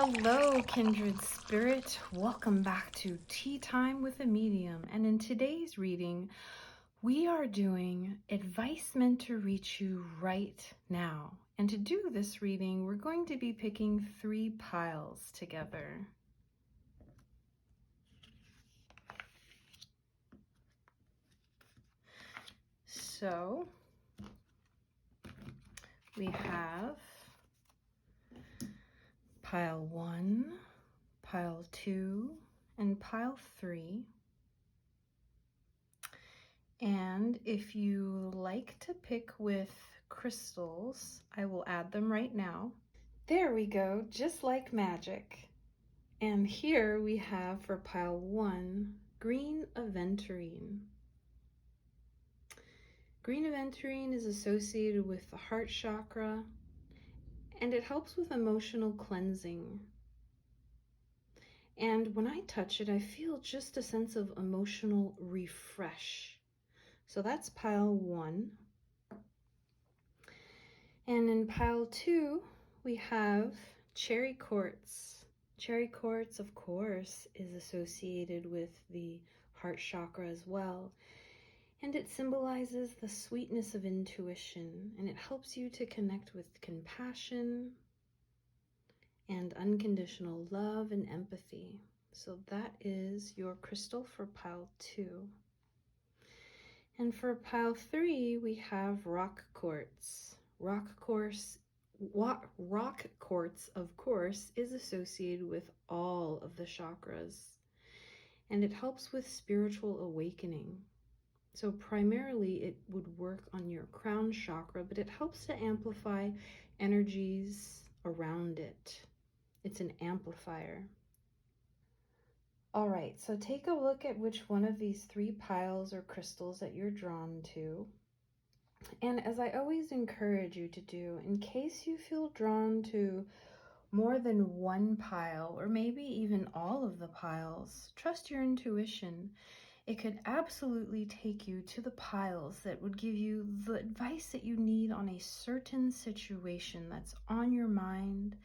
Hello, kindred spirit. Welcome back to Tea Time with a Medium. And in today's reading, we are doing advice meant to reach you right now. And to do this reading, we're going to be picking 3 piles together. So we have pile 1, pile 2, and pile 3. And if you like to pick with crystals, I will add them right now. There we go, just like magic. And here we have for pile 1, green aventurine. Green aventurine is associated with the heart chakra, and it helps with emotional cleansing. And when I touch it, I feel just a sense of emotional refresh. So that's pile 1. And in pile 2, we have cherry quartz. Cherry quartz, of course, is associated with the heart chakra as well. And it symbolizes the sweetness of intuition, and it helps you to connect with compassion and unconditional love and empathy. So that is your crystal for pile 2. And for pile 3, we have rock quartz. Rock quartz, of course, is associated with all of the chakras, and it helps with spiritual awakening. So primarily it would work on your crown chakra, but it helps to amplify energies around it. It's an amplifier. All right, so take a look at which one of these 3 piles or crystals that you're drawn to. And as I always encourage you to do, in case you feel drawn to more than one pile, or maybe even all of the piles, trust your intuition. It could absolutely take you to the piles that would give you the advice that you need on a certain situation that's on your mind.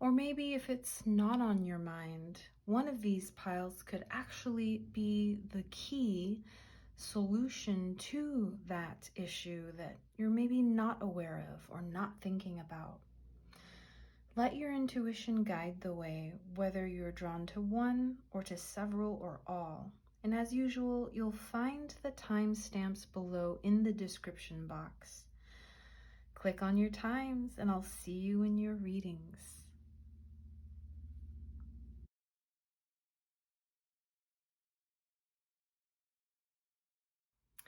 Or maybe if it's not on your mind, one of these piles could actually be the key solution to that issue that you're maybe not aware of or not thinking about. Let your intuition guide the way, whether you're drawn to one or to several or all. And as usual, you'll find the timestamps below in the description box. Click on your times and I'll see you in your readings.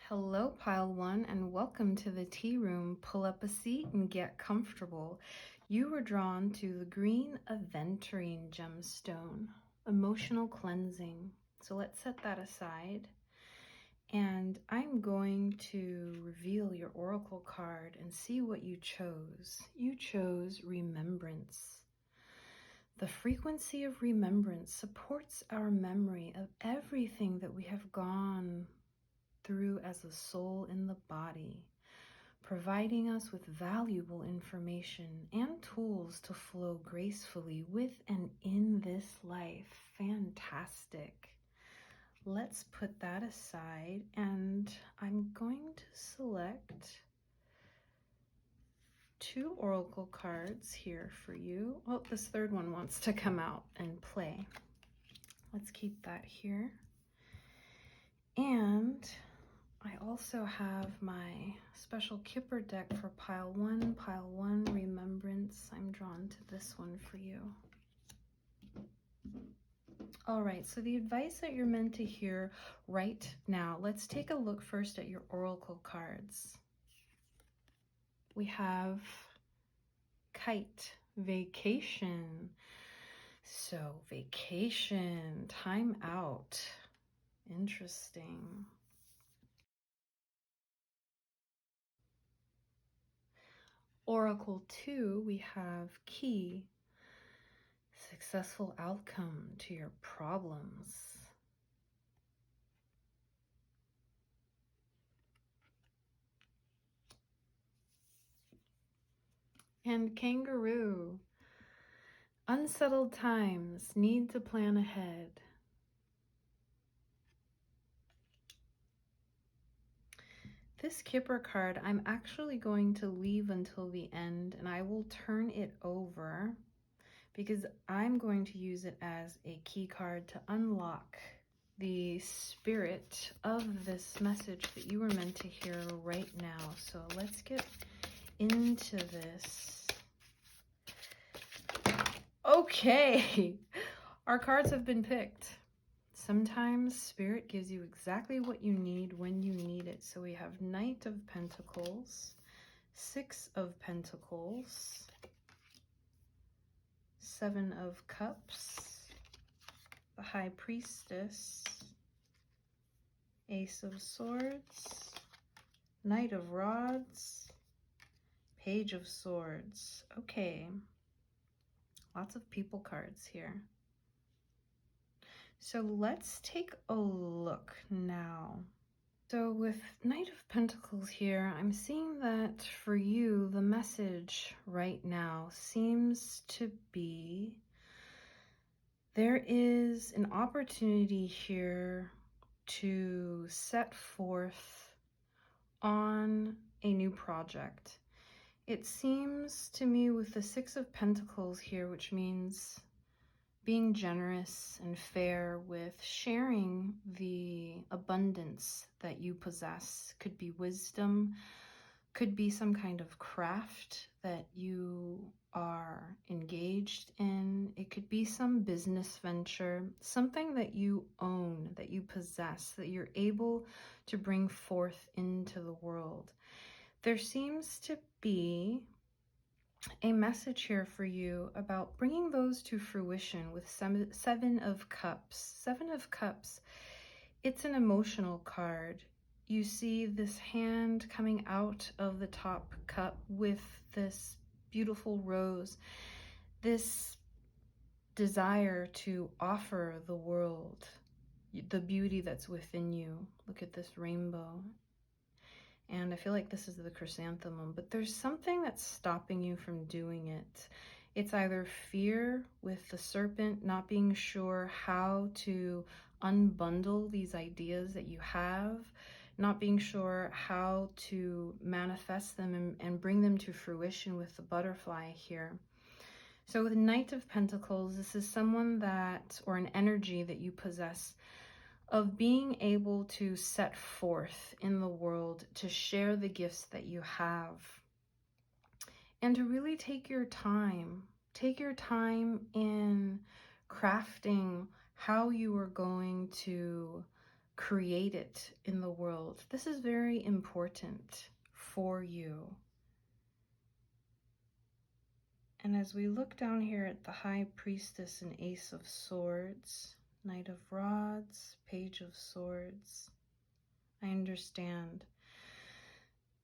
Hello, pile 1, and welcome to the tea room. Pull up a seat and get comfortable. You were drawn to the green aventurine gemstone, emotional cleansing. So let's set that aside. And I'm going to reveal your oracle card and see what you chose. You chose remembrance. The frequency of remembrance supports our memory of everything that we have gone through as a soul in the body, providing us with valuable information and tools to flow gracefully with and in this life. Fantastic. Let's put that aside, and I'm going to select 2 oracle cards here for you. Oh, this third one wants to come out and play. Let's keep that here. And I also have my special Kipper deck for pile 1, remembrance. I'm drawn to this one for you. All right, so the advice that you're meant to hear right now, let's take a look first at your oracle cards. We have kite, vacation. So vacation, time out. Interesting. Oracle 2, we have key, successful outcome to your problems. And kangaroo, Unsettled times, need to plan ahead. This Kipper card, I'm actually going to leave until the end, and I will turn it over because I'm going to use it as a key card to unlock the spirit of this message that you were meant to hear right now. So let's get into this. Okay, our cards have been picked. Sometimes Spirit gives you exactly what you need when you need it. So we have Knight of Pentacles, Six of Pentacles, Seven of Cups, the High Priestess, Ace of Swords, Knight of Rods, Page of Swords. Okay, lots of people cards here. So let's take a look now. So with Knight of Pentacles here, I'm seeing that for you, the message right now seems to be there is an opportunity here to set forth on a new project. It seems to me with the Six of Pentacles here, which means being generous and fair with sharing the abundance that you possess. Could be wisdom, could be some kind of craft that you are engaged in. It could be some business venture, something that you own, that you possess, that you're able to bring forth into the world. There seems to be a message here for you about bringing those to fruition with Seven of Cups. Seven of Cups, it's an emotional card. You see this hand coming out of the top cup with this beautiful rose, this desire to offer the world the beauty that's within you. Look at this rainbow. And I feel like this is the chrysanthemum, but there's something that's stopping you from doing it. It's either fear with the serpent, not being sure how to unbundle these ideas that you have, not being sure how to manifest them and bring them to fruition with the butterfly here. So with Knight of Pentacles, this is someone that, or an energy that you possess of being able to set forth in the world, to share the gifts that you have, and to really take your time in crafting how you are going to create it in the world. This is very important for you. And as we look down here at the High Priestess and Ace of Swords, Knight of Rods, Page of Swords, I understand.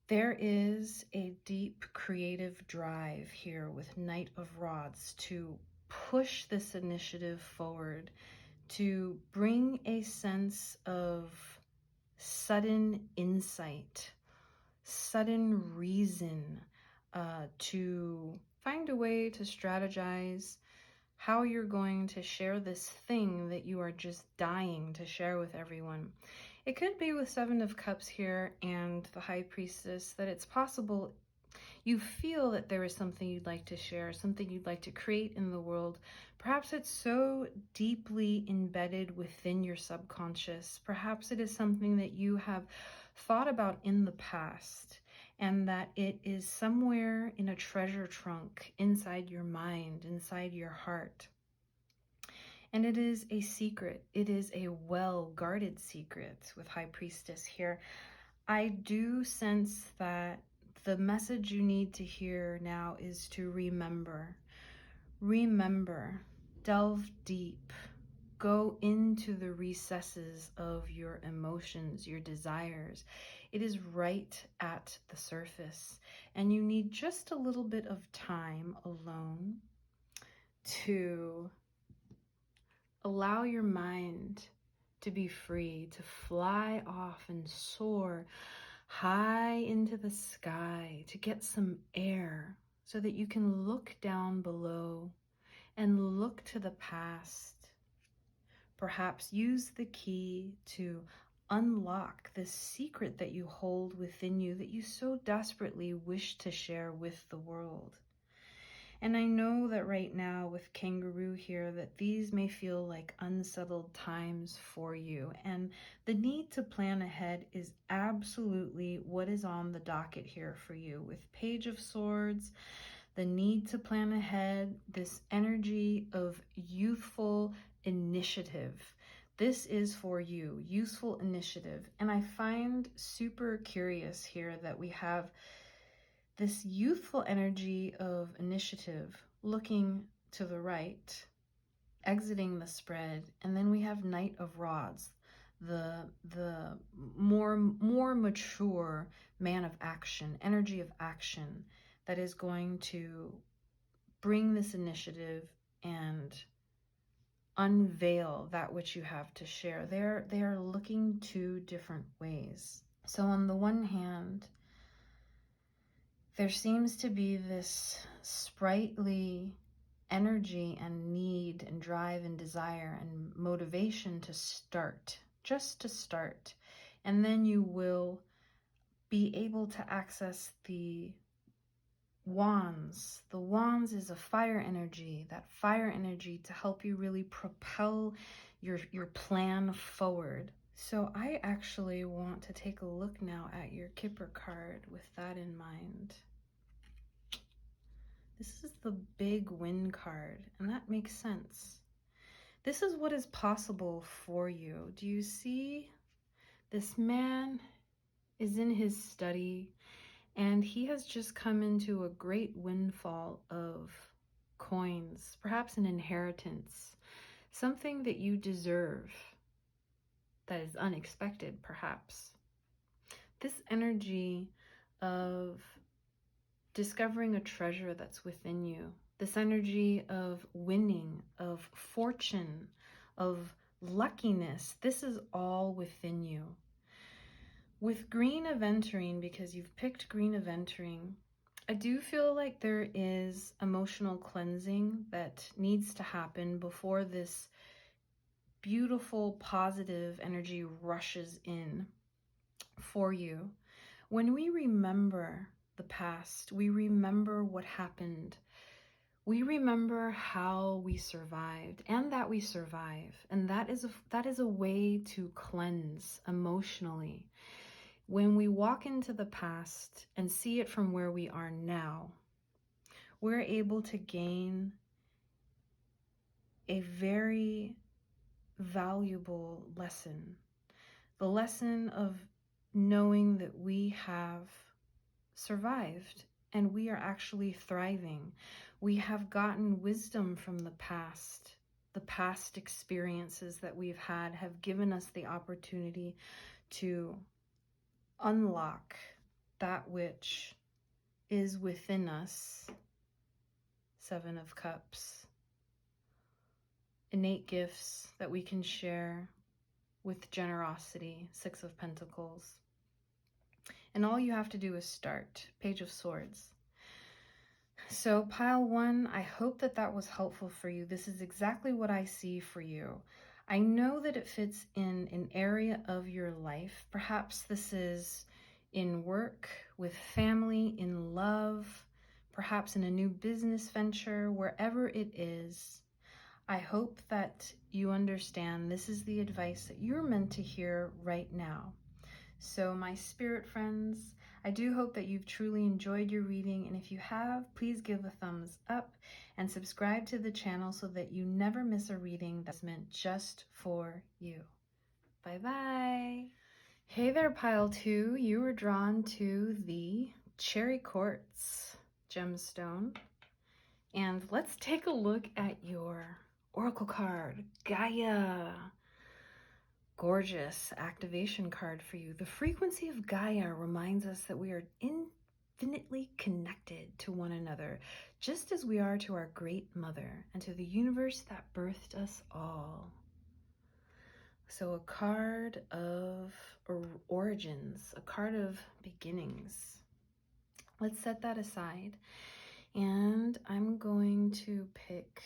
There is a deep creative drive here with Knight of Rods to push this initiative forward, to bring a sense of sudden insight, sudden reason, to find a way to strategize how you're going to share this thing that you are just dying to share with everyone. It could be with Seven of Cups here and the High Priestess that it's possible you feel that there is something you'd like to share, something you'd like to create in the world. Perhaps it's so deeply embedded within your subconscious. Perhaps it is something that you have thought about in the past, and that it is somewhere in a treasure trunk inside your mind, inside your heart. And it is a secret. It is a well-guarded secret with High Priestess here. I do sense that the message you need to hear now is to remember. Remember, delve deep, go into the recesses of your emotions, your desires. It is right at the surface, and you need just a little bit of time alone to allow your mind to be free, to fly off and soar high into the sky, to get some air so that you can look down below and look to the past. Perhaps use the key to unlock the secret that you hold within you that you so desperately wish to share with the world. And I know that right now with Kangaroo here that these may feel like unsettled times for you, and the need to plan ahead is absolutely what is on the docket here for you. With Page of Swords, the need to plan ahead, this energy of youthful initiative. This is for you, useful initiative. And I find super curious here that we have this youthful energy of initiative looking to the right, exiting the spread, and then we have Knight of Rods, the more mature man of action, energy of action that is going to bring this initiative and unveil that which you have to share. They are looking two different ways. So on the one hand, there seems to be this sprightly energy and need and drive and desire and motivation to start, just to start. And then you will be able to access the wands. The wands is a fire energy, that fire energy to help you really propel your plan forward. So I actually want to take a look now at your Kipper card with that in mind. This is the big win card, and that makes sense. This is what is possible for you. Do you see? This man is in his study, and he has just come into a great windfall of coins, perhaps an inheritance, something that you deserve that is unexpected, perhaps. This energy of discovering a treasure that's within you, this energy of winning, of fortune, of luckiness, this is all within you. With Green Aventurine, because you've picked Green Aventurine, I do feel like there is emotional cleansing that needs to happen before this beautiful, positive energy rushes in for you. When we remember the past, we remember what happened. We remember how we survived and that we survive. And that is a way to cleanse emotionally. When we walk into the past and see it from where we are now, we're able to gain a very valuable lesson. The lesson of knowing that we have survived and we are actually thriving. We have gotten wisdom from the past. The past experiences that we've had have given us the opportunity to unlock that which is within us. Seven of Cups. Innate gifts that we can share with generosity. Six of Pentacles. And all you have to do is start. Page of Swords. So pile one, I hope that that was helpful for you. This is exactly what I see for you. I know that it fits in an area of your life. Perhaps this is in work, with family, in love, perhaps in a new business venture, wherever it is. I hope that you understand this is the advice that you're meant to hear right now. So my spirit friends, I do hope that you've truly enjoyed your reading, and if you have, please give a thumbs up and subscribe to the channel so that you never miss a reading that's meant just for you. Bye-bye. Hey there, pile two. You were drawn to the Cherry Quartz gemstone. And let's take a look at your oracle card, Gaia. Gorgeous activation card for you. The frequency of Gaia reminds us that we are infinitely connected to one another, just as we are to our great mother and to the universe that birthed us all. So a card of origins, a card of beginnings. Let's set that aside, and I'm going to pick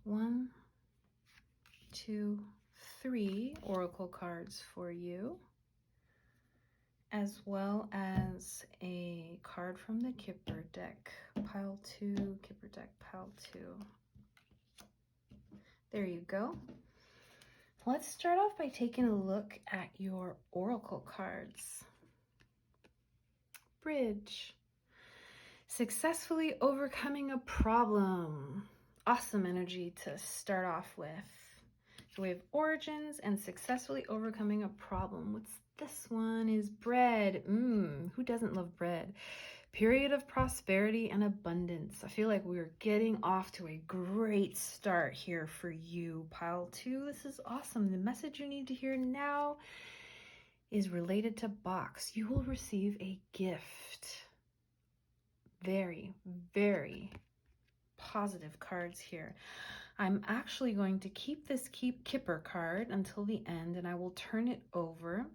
1, 2, 3 oracle cards for you, as well as a card from the Kipper deck, pile 2, Kipper deck, pile 2. There you go. Let's start off by taking a look at your oracle cards. Bridge. Successfully overcoming a problem. Awesome energy to start off with. So we have origins and successfully overcoming a problem. What's this one? Is bread. Who doesn't love bread? Period of prosperity and abundance. I feel like we're getting off to a great start here for you, pile 2. This is awesome. The message you need to hear now is related to box. You will receive a gift. Very, very positive cards here. I'm actually going to keep this Kipper card until the end, and I will turn it over,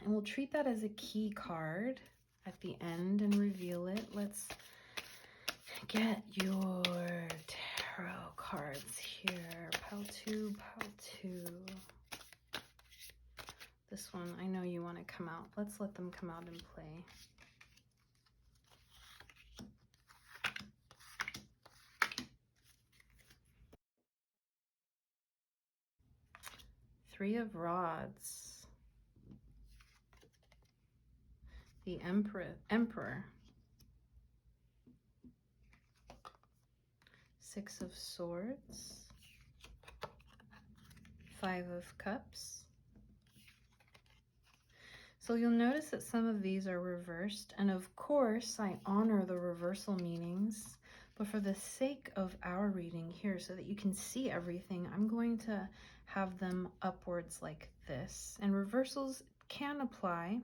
and we'll treat that as a key card at the end and reveal it. Let's get your tarot cards here. Pile 2, pile 2. This one, I know you want to come out. Let's let them come out and play. Three of Rods. The Emperor. Six of Swords. Five of Cups. So you'll notice that some of these are reversed, and of course I honor the reversal meanings, but for the sake of our reading here, so that you can see everything, I'm going to have them upwards like this, and reversals can apply.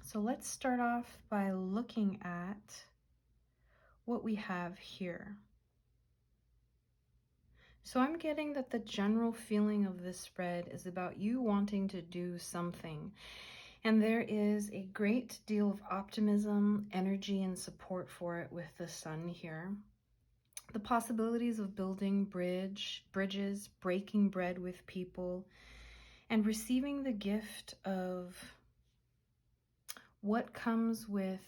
So let's start off by looking at what we have here. So I'm getting that the general feeling of this spread is about you wanting to do something. And there is a great deal of optimism, energy, and support for it with the Sun here. The possibilities of building bridges, breaking bread with people, and receiving the gift of what comes with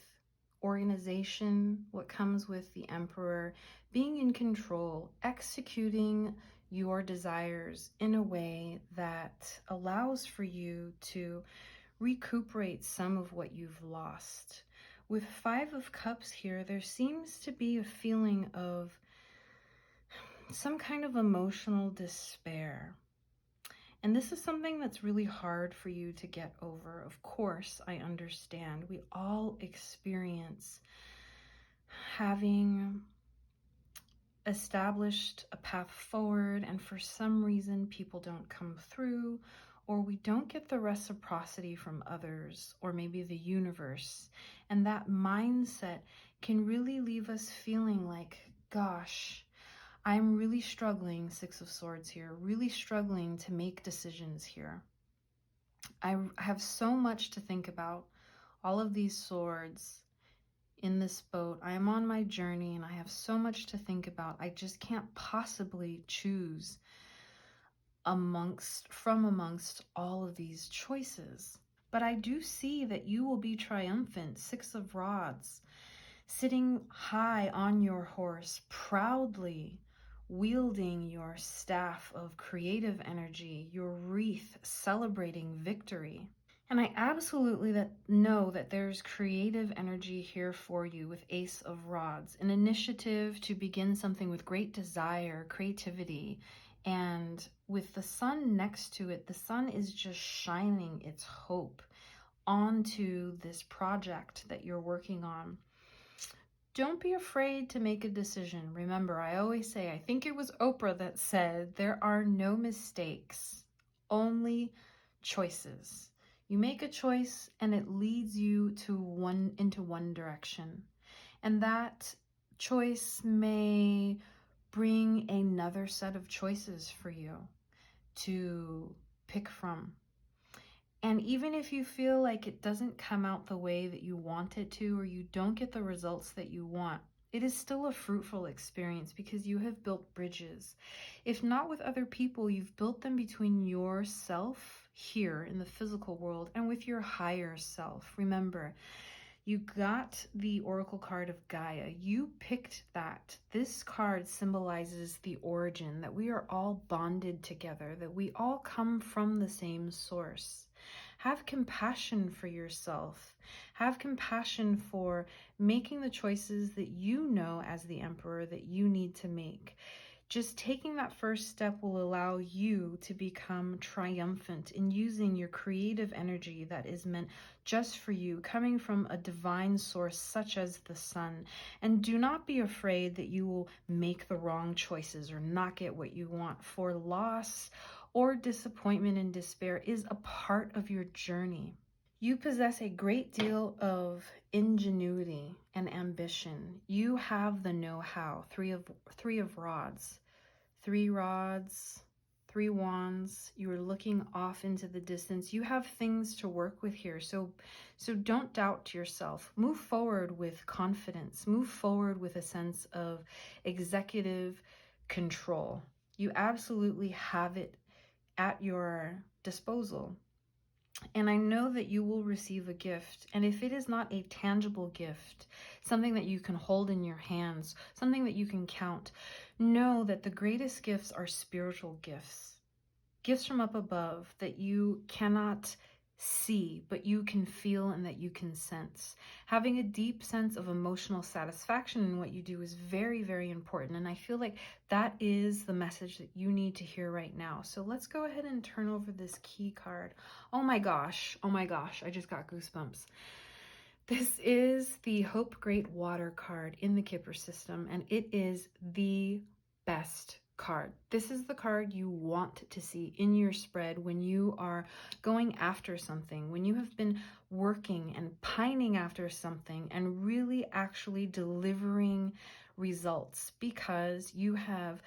organization, what comes with the Emperor, being in control, executing your desires in a way that allows for you to recuperate some of what you've lost. With Five of Cups here, there seems to be a feeling of some kind of emotional despair. And this is something that's really hard for you to get over. Of course, I understand. We all experience having established a path forward, and for some reason people don't come through, or we don't get the reciprocity from others, or maybe the universe. And that mindset can really leave us feeling like, gosh, I'm really struggling, Six of Swords here, really struggling to make decisions here. I have so much to think about. All of these swords in this boat. I am on my journey and I have so much to think about. I just can't possibly choose from amongst all of these choices. But I do see that you will be triumphant, Six of Rods, sitting high on your horse, proudly wielding your staff of creative energy, your wreath celebrating victory. And I absolutely know that there's creative energy here for you with Ace of Rods, an initiative to begin something with great desire, creativity, and with the Sun next to it, the Sun is just shining its hope onto this project that you're working on. Don't be afraid to make a decision. Remember, I always say, I think it was Oprah that said, there are no mistakes, only choices. You make a choice and it leads you into one direction. And that choice may bring another set of choices for you to pick from. And even if you feel like it doesn't come out the way that you want it to, or you don't get the results that you want, It is still a fruitful experience because you have built bridges. If not with other people, you've built them between yourself here in the physical world and with your higher self. Remember, you got the Oracle card of Gaia. You picked that. This card symbolizes the origin, that we are all bonded together, that we all come from the same source. Have compassion for yourself. Have compassion for making the choices that you know as the Emperor that you need to make. Just taking that first step will allow you to become triumphant in using your creative energy that is meant just for you, coming from a divine source such as the sun. And do not be afraid that you will make the wrong choices or not get what you want, for loss or disappointment and despair is a part of your journey. You possess a great deal of ingenuity and ambition. You have the know-how. Three of rods. 3 rods, 3 wands. You are looking off into the distance. You have things to work with here. So don't doubt yourself. Move forward with confidence. Move forward with a sense of executive control. You absolutely have it at your disposal. And I know that you will receive a gift. And if it is not a tangible gift, something that you can hold in your hands, something that you can count, know that the greatest gifts are spiritual gifts. Gifts from up above that you cannot see, but you can feel and that you can sense. Having a deep sense of emotional satisfaction in what you do is very, very important. And I feel like that is the message that you need to hear right now. So let's go ahead and turn over this key card. Oh my gosh, I just got goosebumps. This is the Hope Great Water card in the Kipper system, and it is the best card. This is the card you want to see in your spread when you are going after something, when you have been working and pining after something and really actually delivering results, because you have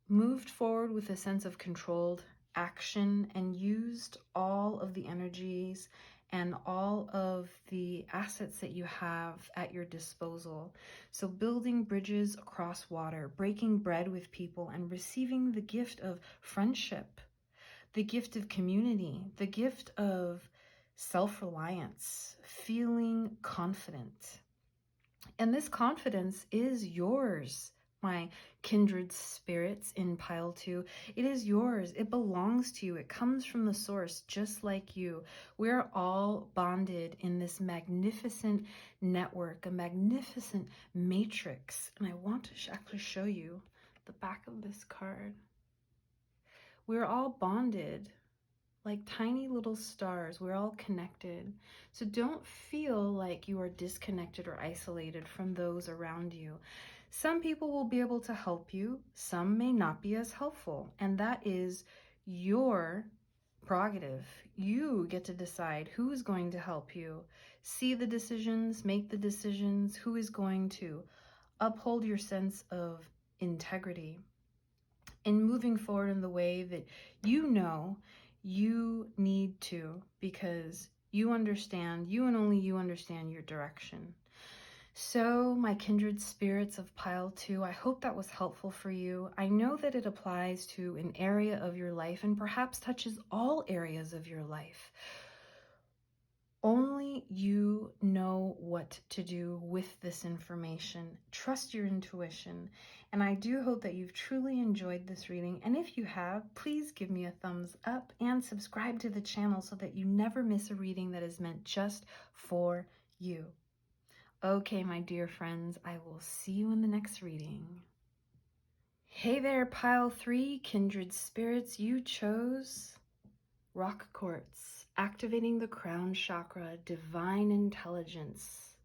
moved forward with a sense of controlled action and used all of the energies and all of the assets that you have at your disposal. So building bridges across water, breaking bread with people, and receiving the gift of friendship, the gift of community, the gift of self-reliance, feeling confident. And this confidence is yours, my kindred spirits in pile 2. It is yours. It belongs to you. It comes from the source, just like you. We're all bonded in this magnificent network, a magnificent matrix. And I want to actually show you the back of this card. We're all bonded like tiny little stars. We're all connected. So don't feel like you are disconnected or isolated from those around you. Some people will be able to help you. Some may not be as helpful. And that is your prerogative. You get to decide who is going to help you. See the decisions, make the decisions, who is going to uphold your sense of integrity and moving forward in the way that you know you need to, because you understand, you and only you understand your direction. So my kindred spirits of pile 2, I hope that was helpful for you. I know that it applies to an area of your life and perhaps touches all areas of your life. Only you know what to do with this information. Trust your intuition. And I do hope that you've truly enjoyed this reading. And if you have, please give me a thumbs up and subscribe to the channel so that you never miss a reading that is meant just for you. Okay, my dear friends, I will see you in the next reading. Hey there, pile 3, kindred spirits. You chose rock quartz, activating the crown chakra, divine intelligence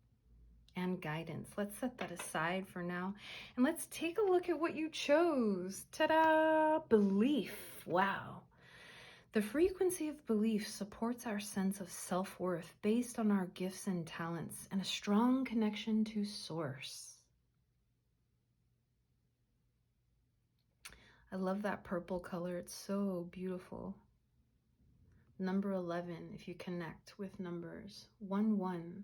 and guidance. Let's set that aside for now and let's take a look at what you chose. Ta-da! Belief. Wow. The frequency of belief supports our sense of self-worth based on our gifts and talents and a strong connection to source. I love that purple color. It's so beautiful. Number 11, if you connect with numbers. 1, 1.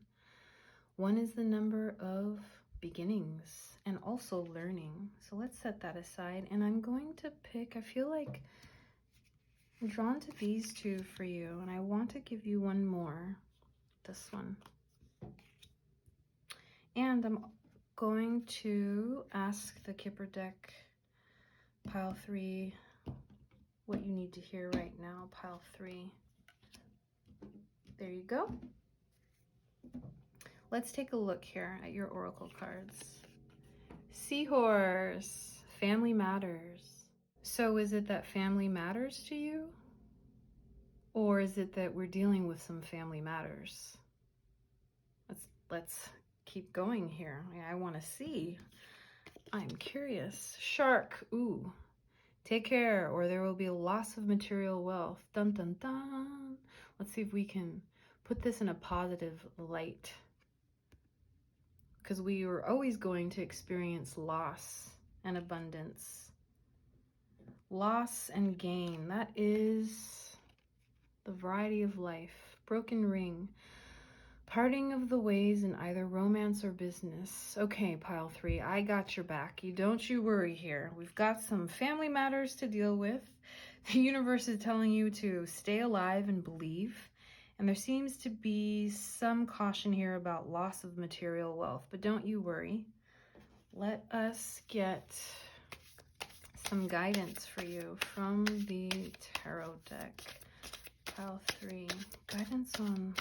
1 is the number of beginnings and also learning. So let's set that aside. And I'm going to pick, I feel like I'm drawn to these two for you, and I want to give you one more, this one. And I'm going to ask the Kipper deck, pile 3, what you need to hear right now, pile 3. There you go. Let's take a look here at your oracle cards. Seahorse, family matters. So is it that family matters to you? Or is it that we're dealing with some family matters? Let's keep going here. I want to see. I'm curious. Shark, ooh. Take care, or there will be a loss of material wealth. Dun, dun, dun. Let's see if we can put this in a positive light. Because we are always going to experience loss and abundance. Loss and gain, that is the variety of life. Broken ring. Parting of the ways in either romance or business. Okay, pile 3, I got your back. Don't you worry here. We've got some family matters to deal with. The universe is telling you to stay alive and believe. And there seems to be some caution here about loss of material wealth. But don't you worry. Let us get some guidance for you from the tarot deck. Pile 3. Guidance on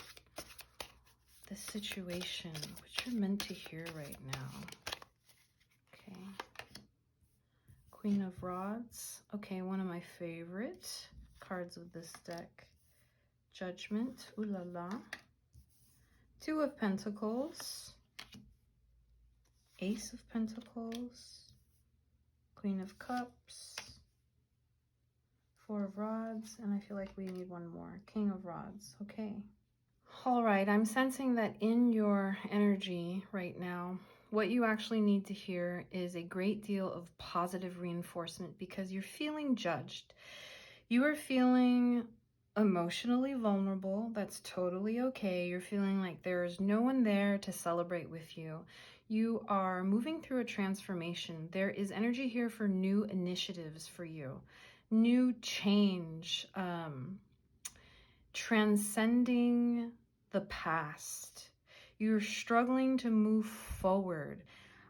the situation, what you're meant to hear right now. Okay. Queen of Rods. Okay, one of my favorite cards of this deck. Judgment. Ooh la la. 2 of Pentacles. Ace of Pentacles. Queen of Cups. 4 of Rods. And I feel like we need one more. King of Rods. Okay. All right, I'm sensing that in your energy right now, what you actually need to hear is a great deal of positive reinforcement because you're feeling judged. You are feeling emotionally vulnerable. That's totally okay. You're feeling like there's no one there to celebrate with you. You are moving through a transformation. There is energy here for new initiatives for you, new change, transcending the past. You're struggling to move forward.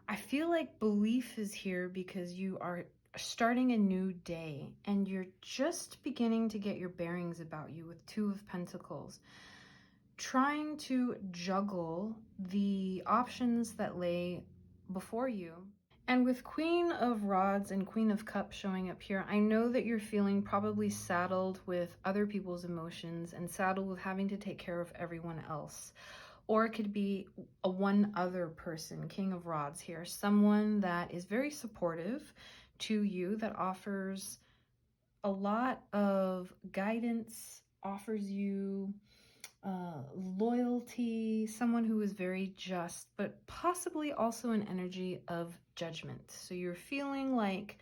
I feel like belief is here because you are starting a new day and you're just beginning to get your bearings about you with 2 of Pentacles. Trying to juggle the options that lay before you. And with Queen of Rods and Queen of Cups showing up here, I know that you're feeling probably saddled with other people's emotions and saddled with having to take care of everyone else. Or it could be a one other person, King of Rods here, someone that is very supportive to you, that offers a lot of guidance, offers you loyalty, someone who is very just, but possibly also an energy of judgment. So you're feeling like,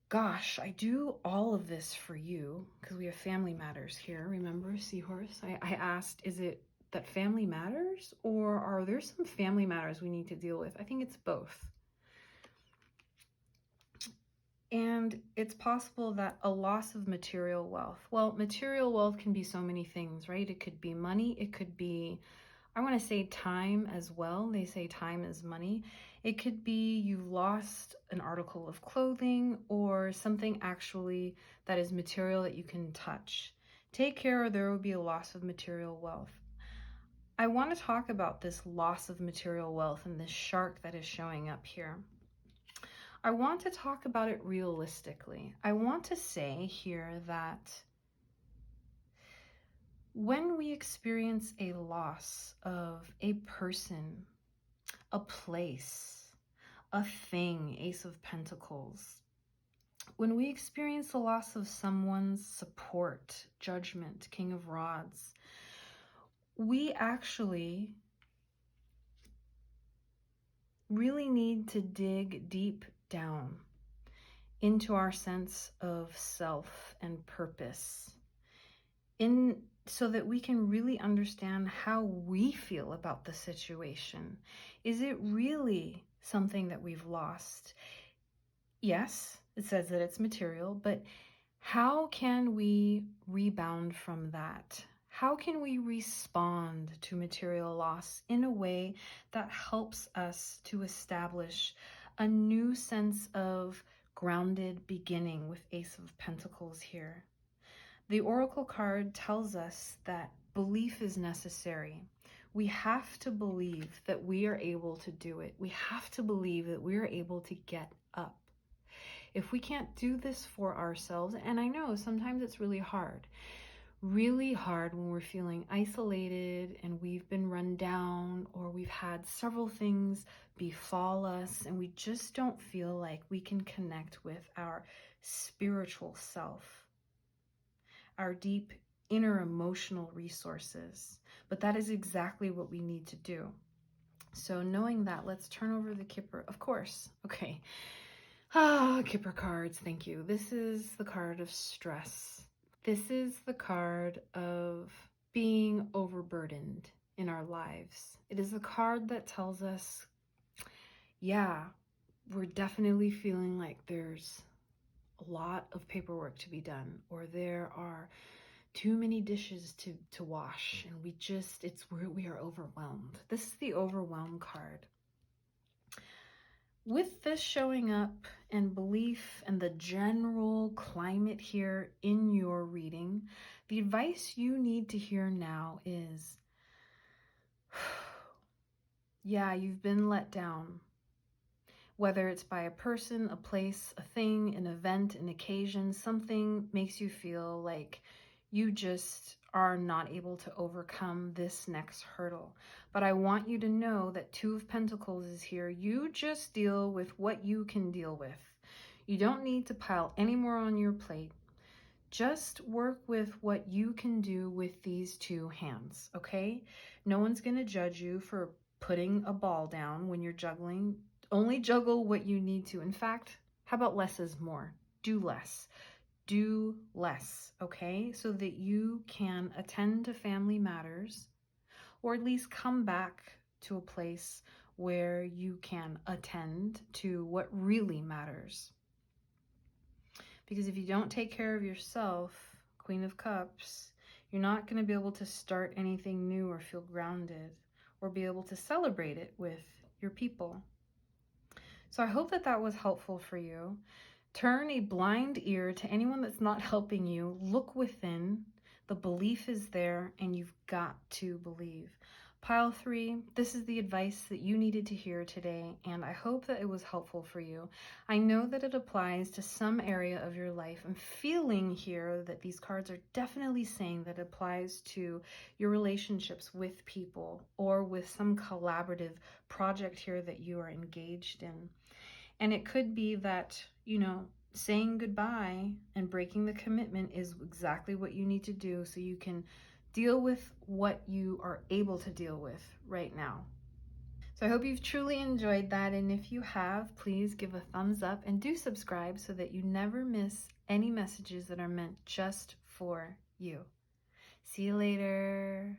gosh, I do all of this for you, because we have family matters here. Remember, Seahorse? I asked, is it that family matters, or are there some family matters we need to deal with? I think it's both. And it's possible that a loss of material wealth. Well, material wealth can be so many things, right? It could be money. It could be, I want to say time as well. They say time is money. It could be you've lost an article of clothing or something actually that is material that you can touch. Take care or there will be a loss of material wealth. I want to talk about this loss of material wealth and this shark that is showing up here. I want to talk about it realistically. I want to say here that when we experience a loss of a person, a place, a thing, Ace of Pentacles, when we experience the loss of someone's support, Judgment, King of Rods, we actually really need to dig deep down into our sense of self and purpose, into so that we can really understand how we feel about the situation. Is it really something that we've lost? Yes, it says that it's material, but how can we rebound from that? How can we respond to material loss in a way that helps us to establish a new sense of grounded beginning with Ace of Pentacles here? The Oracle card tells us that belief is necessary. We have to believe that we are able to do it. We have to believe that we are able to get up. If we can't do this for ourselves, and I know sometimes it's really hard when we're feeling isolated and we've been run down, or we've had several things befall us and we just don't feel like we can connect with our spiritual self, our deep inner emotional resources. But that is exactly what we need to do. So knowing that, let's turn over the Kipper, of course. Okay. Kipper cards, thank you. This is the card of stress. This is the card of being overburdened in our lives. It is a card that tells us, yeah, we're definitely feeling like there's a lot of paperwork to be done, or there are too many dishes to wash, and we are overwhelmed. This is the overwhelm card. With this showing up and belief and the general climate here in your reading, the advice you need to hear now is, yeah, you've been let down. Whether it's by a person, a place, a thing, an event, an occasion, something makes you feel like you just are not able to overcome this next hurdle. But I want you to know that Two of Pentacles is here. You just deal with what you can deal with. You don't need to pile any more on your plate. Just work with what you can do with these two hands, okay? No one's going to judge you for putting a ball down when you're juggling. Only juggle what you need to. In fact, how about less is more? Do less. Do less, okay? So that you can attend to family matters, or at least come back to a place where you can attend to what really matters. Because if you don't take care of yourself, Queen of Cups, you're not going to be able to start anything new or feel grounded or be able to celebrate it with your people. So I hope that that was helpful for you. Turn a blind ear to anyone that's not helping you. Look within. The belief is there, and you've got to believe. Pile 3, this is the advice that you needed to hear today, and I hope that it was helpful for you. I know that it applies to some area of your life. I'm feeling here that these cards are definitely saying that it applies to your relationships with people or with some collaborative project here that you are engaged in. And it could be that, saying goodbye and breaking the commitment is exactly what you need to do so you can deal with what you are able to deal with right now. So I hope you've truly enjoyed that. And if you have, please give a thumbs up and do subscribe so that you never miss any messages that are meant just for you. See you later.